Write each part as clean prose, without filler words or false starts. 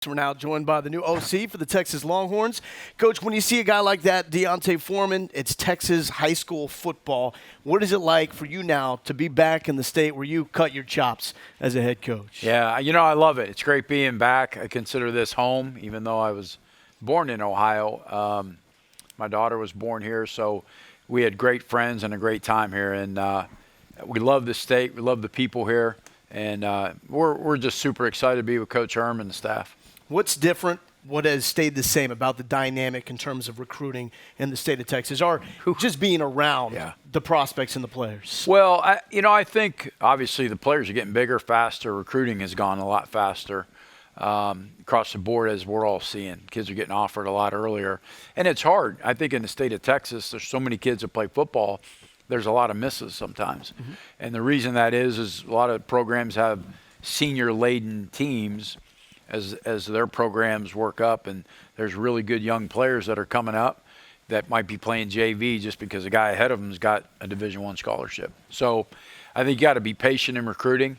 We're now joined by the new OC for the Texas Longhorns. Coach, when you see a guy like that, Deontay Foreman, it's Texas high school football. What is it like for you now to be back in the state where you cut your chops as a head coach? Yeah, I love it. It's great being back. I consider this home, even though I was born in Ohio. My daughter was born here, so we had great friends and a great time here. And we love the state. We love the people here. And we're just super excited to be with Coach Herm and the staff. What's different? What has stayed the same about the dynamic in terms of recruiting in the state of Texas, or just being around the prospects and the players? Well, I think obviously the players are getting bigger, faster. Recruiting has gone a lot faster across the board, as we're all seeing. Kids are getting offered a lot earlier, and it's hard. I think in the state of Texas, there's so many kids that play football. There's a lot of misses sometimes, and the reason that is a lot of programs have senior-laden teams as their programs work up, and there's really good young players that are coming up that might be playing JV just because the guy ahead of them has got a Division I scholarship. So I think you got to be patient in recruiting,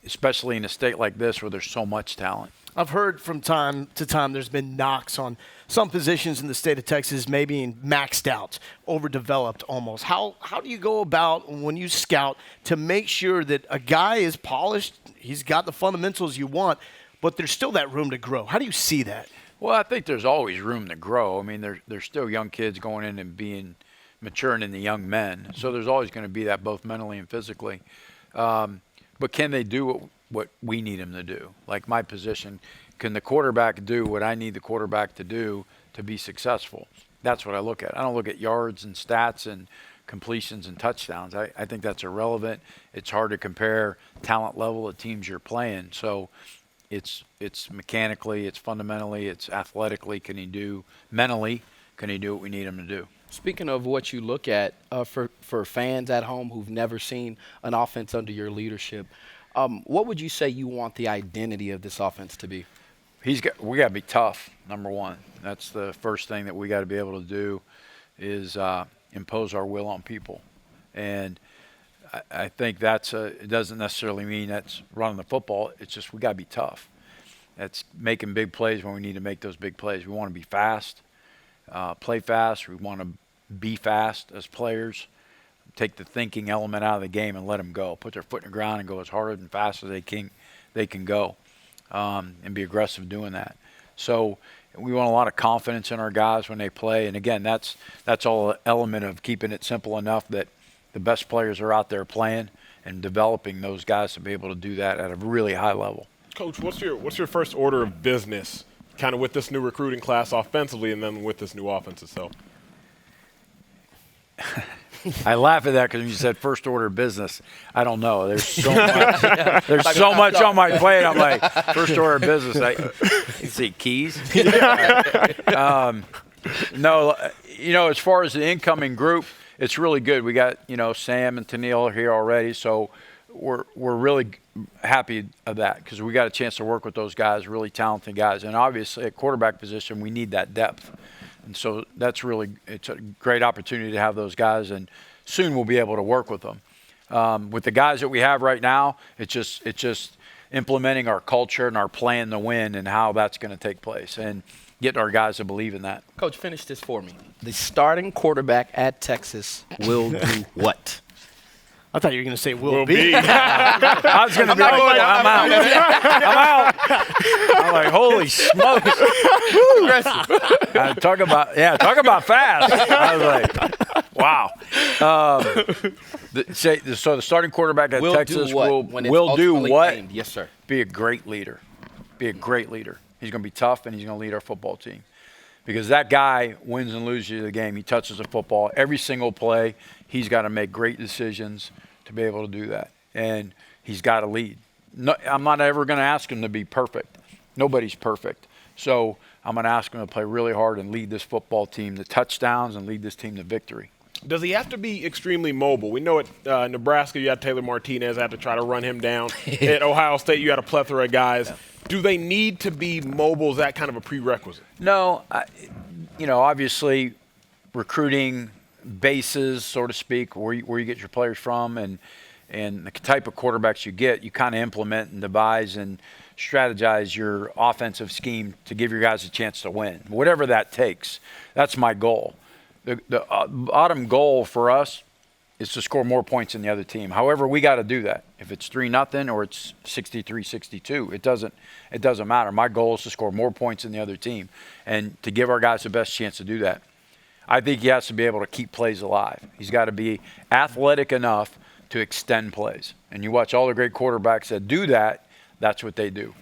especially in a state like this where there's so much talent. I've heard from time to time there's been knocks on some positions in the state of Texas maybe being maxed out, overdeveloped almost. How do you go about when you scout to make sure that a guy is polished, he's got the fundamentals you want, but there's still that room to grow? How do you see that? Well, I think there's always room to grow. I mean, there's still young kids going in and being maturing into young men. So there's always going to be that both mentally and physically. But can they do what we need them to do? Like my position, can the quarterback do what I need the quarterback to do to be successful? That's what I look at. I don't look at yards and stats and completions and touchdowns. I think that's irrelevant. It's hard to compare talent level of teams you're playing. So it's mechanically, it's fundamentally, it's athletically. Can he do mentally? Can he do what we need him to do? Speaking of what you look at, for fans at home who've never seen an offense under your leadership, what would you say you want the identity of this offense to be? We got to be tough, number one. That's the first thing that we got to be able to do is impose our will on people. And I think it doesn't necessarily mean that's running the football. It's just we got to be tough. That's making big plays when we need to make those big plays. We want to be fast, play fast. We want to be fast as players. Take the thinking element out of the game and let them go. Put their foot in the ground and go as hard and fast as they can go, and be aggressive doing that. So we want a lot of confidence in our guys when they play. And again, that's all an element of keeping it simple enough that the best players are out there playing and developing those guys to be able to do that at a really high level. Coach, what's your first order of business, kind of with this new recruiting class offensively, and then with this new offense itself? I laugh at that because when you said first order of business, I don't know. There's so much. There's so much on my plate. I'm like, first order of business. You see keys? No, as far as the incoming group, it's really good. We got Sam and Tennille here already, so we're really happy of that because we got a chance to work with those guys, really talented guys, and obviously at quarterback position we need that depth. And so it's a great opportunity to have those guys, and soon we'll be able to work with them. With the guys that we have right now, it's just implementing our culture and our plan to win and how that's going to take place and getting our guys to believe in that. Coach, finish this for me. The starting quarterback at Texas will do what? I thought you were going to say will be. I was going to be like, I'm out. I'm out. I'm like, holy smokes. Talk about fast. I was like, wow. So the starting quarterback at Texas will do what? Named. Yes, sir. Be a great leader. Be a great leader. He's going to be tough, and he's going to lead our football team. Because that guy wins and loses the game. He touches the football. Every single play, he's got to make great decisions to be able to do that. And he's got to lead. No, I'm not ever going to ask him to be perfect. Nobody's perfect. So I'm going to ask him to play really hard and lead this football team to touchdowns and lead this team to victory. Does he have to be extremely mobile? We know at Nebraska you had Taylor Martinez, had to try to run him down. At Ohio State you had a plethora of guys. Yeah. Do they need to be mobile? Is that kind of a prerequisite? No. Obviously recruiting bases, so to speak, where you get your players from and the type of quarterbacks you get, you kind of implement and devise and strategize your offensive scheme to give your guys a chance to win, whatever that takes. That's my goal. The bottom goal for us is to score more points than the other team. However, we got to do that. If it's 3-0 or it's 63-62, it doesn't matter. My goal is to score more points than the other team and to give our guys the best chance to do that. I think he has to be able to keep plays alive. He's got to be athletic enough to extend plays. And you watch all the great quarterbacks that do that, that's what they do.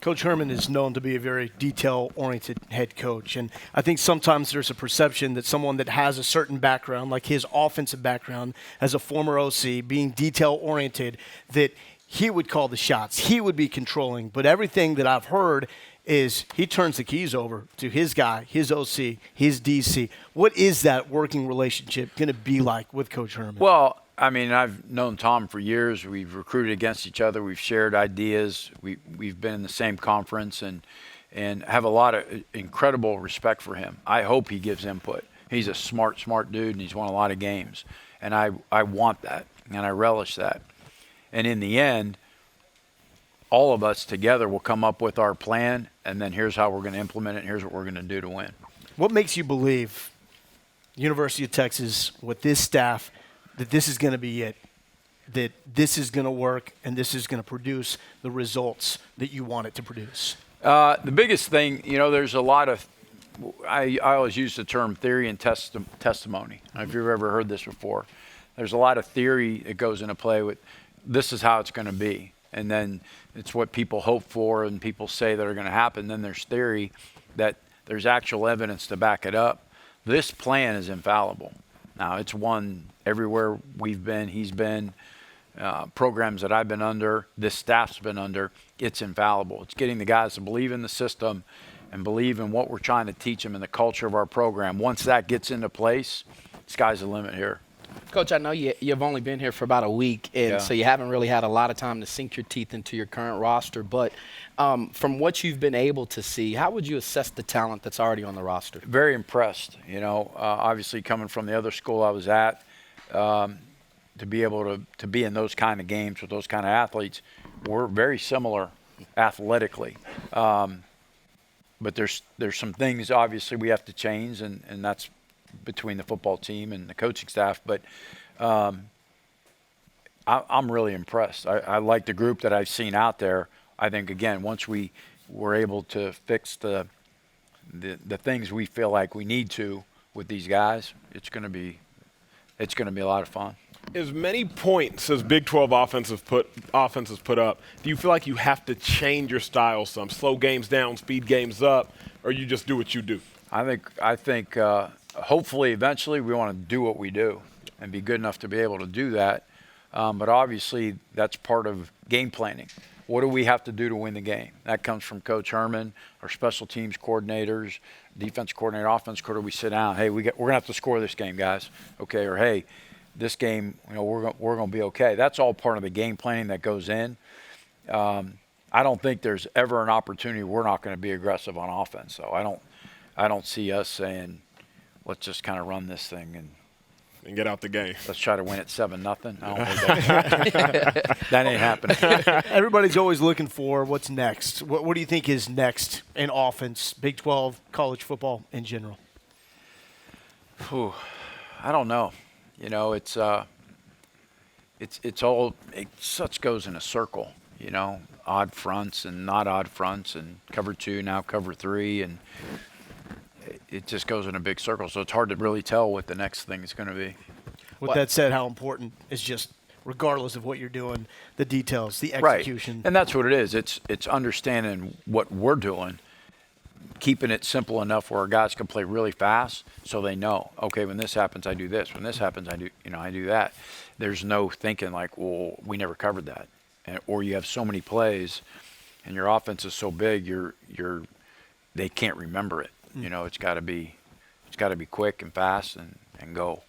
Coach Herman is known to be a very detail-oriented head coach, and I think sometimes there's a perception that someone that has a certain background, like his offensive background as a former OC, being detail-oriented, that he would call the shots, he would be controlling. But everything that I've heard is he turns the keys over to his guy, his OC, his DC. What is that working relationship going to be like with Coach Herman? Well, I mean, I've known Tom for years. We've recruited against each other. We've shared ideas. We've been in the same conference and have a lot of incredible respect for him. I hope he gives input. He's a smart dude, and he's won a lot of games. And I want that, and I relish that. And in the end, all of us together will come up with our plan, and then here's how we're going to implement it, and here's what we're going to do to win. What makes you believe University of Texas, with this staff, that this is going to be it, that this is going to work and this is going to produce the results that you want it to produce? The biggest thing, there's a lot of I always use the term theory and testimony. If you've ever heard this before, there's a lot of theory that goes into play with this is how it's going to be. And then it's what people hope for and people say that are going to happen. Then there's theory that there's actual evidence to back it up. This plan is infallible. Now, it's one everywhere we've been, he's been, programs that I've been under, this staff's been under, it's infallible. It's getting the guys to believe in the system and believe in what we're trying to teach them and the culture of our program. Once that gets into place, sky's the limit here. Coach, I know you've only been here for about a week, and so you haven't really had a lot of time to sink your teeth into your current roster. But from what you've been able to see, how would you assess the talent that's already on the roster? Very impressed. Obviously coming from the other school I was at, to be able to be in those kind of games with those kind of athletes, we're very similar athletically. But there's some things obviously we have to change, and that's between the football team and the coaching staff. But I'm really impressed. I like the group that I've seen out there. I think, again, once we were able to fix the things we feel like we need to with these guys, it's going to be a lot of fun. As many points as Big 12 offenses put up, do you feel like you have to change your style some, slow games down, speed games up, or you just do what you do? I think hopefully eventually we want to do what we do and be good enough to be able to do that. But obviously that's part of game planning. What do we have to do to win the game? That comes from Coach Herman, our special teams coordinators, defense coordinator, offense coordinator. We sit down, hey, we're going to have to score this game, guys. Okay, or hey, this game, we're going to be okay. That's all part of the game planning that goes in. I don't think there's ever an opportunity we're not going to be aggressive on offense. So I don't see us saying, let's just kind of run this thing and get out the game. Let's try to win it 7-0. I don't think that ain't happening. Everybody's always looking for what's next. What do you think is next in offense, Big 12, college football in general? I don't know. It's such goes in a circle. Odd fronts and not odd fronts, and cover 2 now cover 3, and it just goes in a big circle. So it's hard to really tell what the next thing is going to be. With that said, how important is just, regardless of what you're doing, the details, the execution. Right. And that's what it is. It's understanding what we're doing, keeping it simple enough where our guys can play really fast so they know, okay, when this happens, I do this. When this happens, I do that. There's no thinking like, well, we never covered that. Or you have so many plays and your offense is so big, they can't remember it. It's got to be quick and fast and go.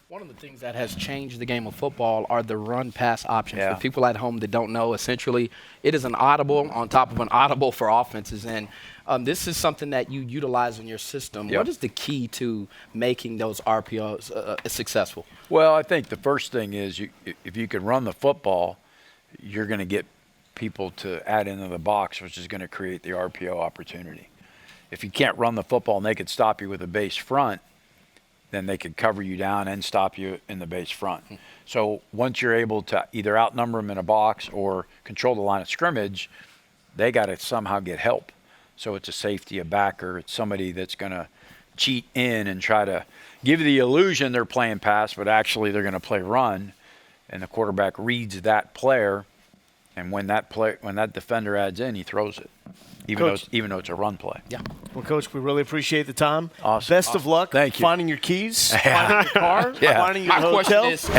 One of the things that has changed the game of football are the run-pass options. Yeah. For people at home that don't know, essentially, it is an audible on top of an audible for offenses. And this is something that you utilize in your system. Yep. What is the key to making those RPOs successful? Well, I think the first thing is if you can run the football, you're going to get people to add into the box, which is going to create the RPO opportunity. If you can't run the football and they could stop you with a base front, then they could cover you down and stop you in the base front. So once you're able to either outnumber them in a box or control the line of scrimmage, they got to somehow get help. So it's a safety, a backer, it's somebody that's going to cheat in and try to give the illusion they're playing pass, but actually they're going to play run, and the quarterback reads that player, and when that defender adds in, he throws it, even though it's a run play. Yeah. Well, Coach, we really appreciate the time. Awesome. Best of luck Thank you. finding your keys, finding your car, Yeah. finding your My question hotel. is,